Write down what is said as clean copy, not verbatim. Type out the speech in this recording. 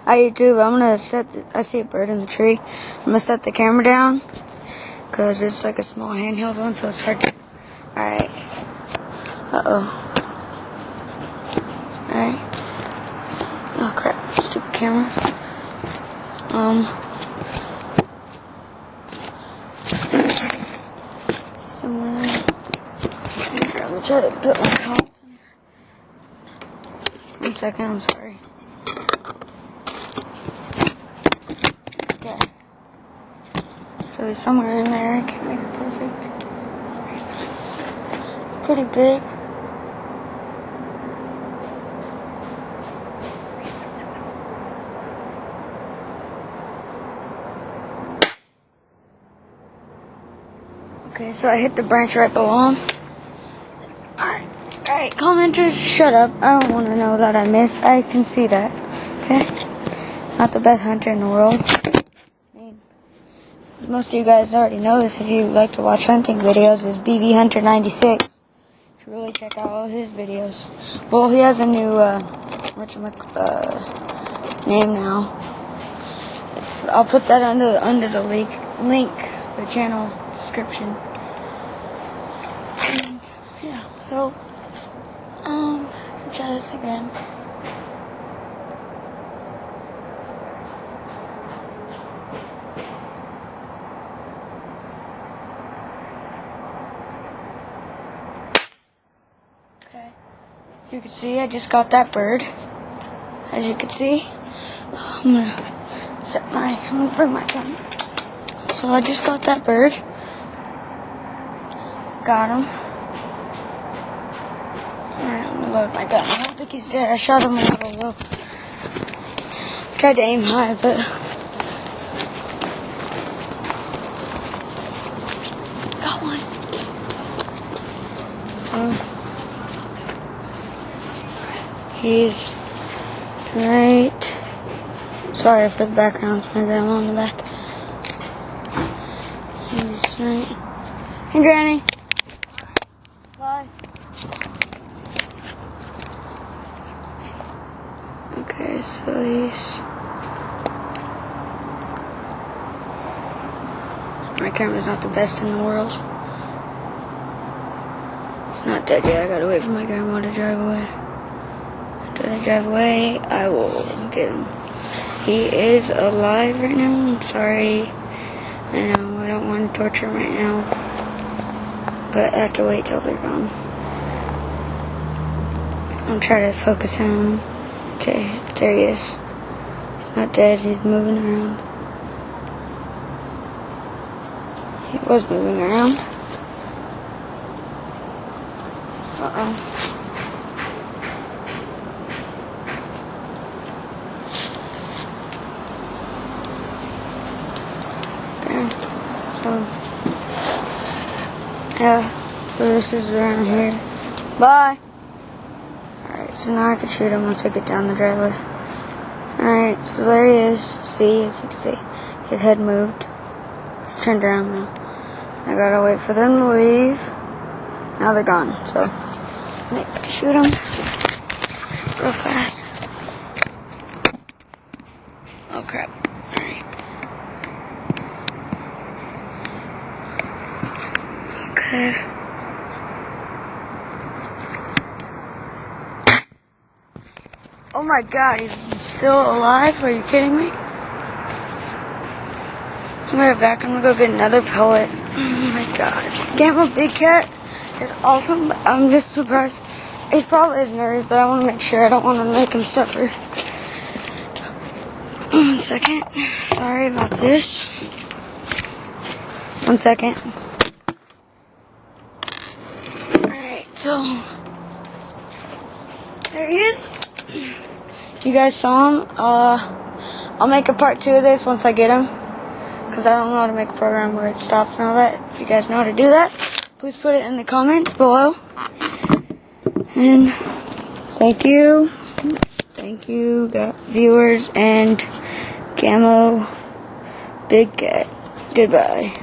Hi YouTube, I'm gonna I see a bird in the tree. I'm gonna set the camera down because it's like a small handheld one, so it's hard to. Alright. Alright. Oh crap, stupid camera. Somewhere. I'm gonna try to put my pants in. 1 second, I'm sorry. Okay. So he's somewhere in there. I can't make it perfect. Pretty big. Okay, so I hit the branch right below him. Alright, commenters, shut up. I don't want to know that I missed. I can see that. Okay? Not the best hunter in the world. I mean, most of you guys already know this if you like to watch hunting videos. Is BB Hunter 96. You should really check out all his videos. Well, he has a new name now. I'll put that under the link, the channel description. And, yeah, so try this again. Okay, you can see I just got that bird. As you can see, I'm gonna bring my gun. So I just got that bird. Got him. Alright, I'm gonna load my gun. I don't think he's dead. I shot him a little low. Tried to aim high, but got one. So he's right. Sorry for the background. It's my grandma in the back. He's right. Hey, Granny. Bye. Okay, so he's. My camera's not the best in the world. It's not dead yet. I gotta wait for my grandma to drive away. After they drive away, I will get him. He is alive right now. I'm sorry. I know I don't want to torture him right now, but I have to wait till they're gone. I'll try to focus him. Okay, there he is. He's not dead. He's moving around. He was moving around. Yeah, so this is around here. Bye! Alright, so now I can shoot him once I get down the driveway. Alright, so there he is. See, as you can see, his head moved. He's turned around now. I gotta wait for them to leave. Now they're gone, so I need to shoot him real fast. Oh crap. Alright. Okay. Oh my god, he's still alive? Are you kidding me? I'm gonna back. I'm gonna go get another pellet. Oh my god. Gamma Big Cat is awesome. I'm just surprised. He's probably his nerves, but I want to make sure. I don't want to make him suffer. 1 second. Sorry about this. 1 second. Alright, so there he is. You guys saw him. I'll make a part 2 of this once I get him, because I don't know how to make a program where it stops and all that. If you guys know how to do that, please put it in the comments below. And thank you, viewers, and Camo Big Cat. Goodbye.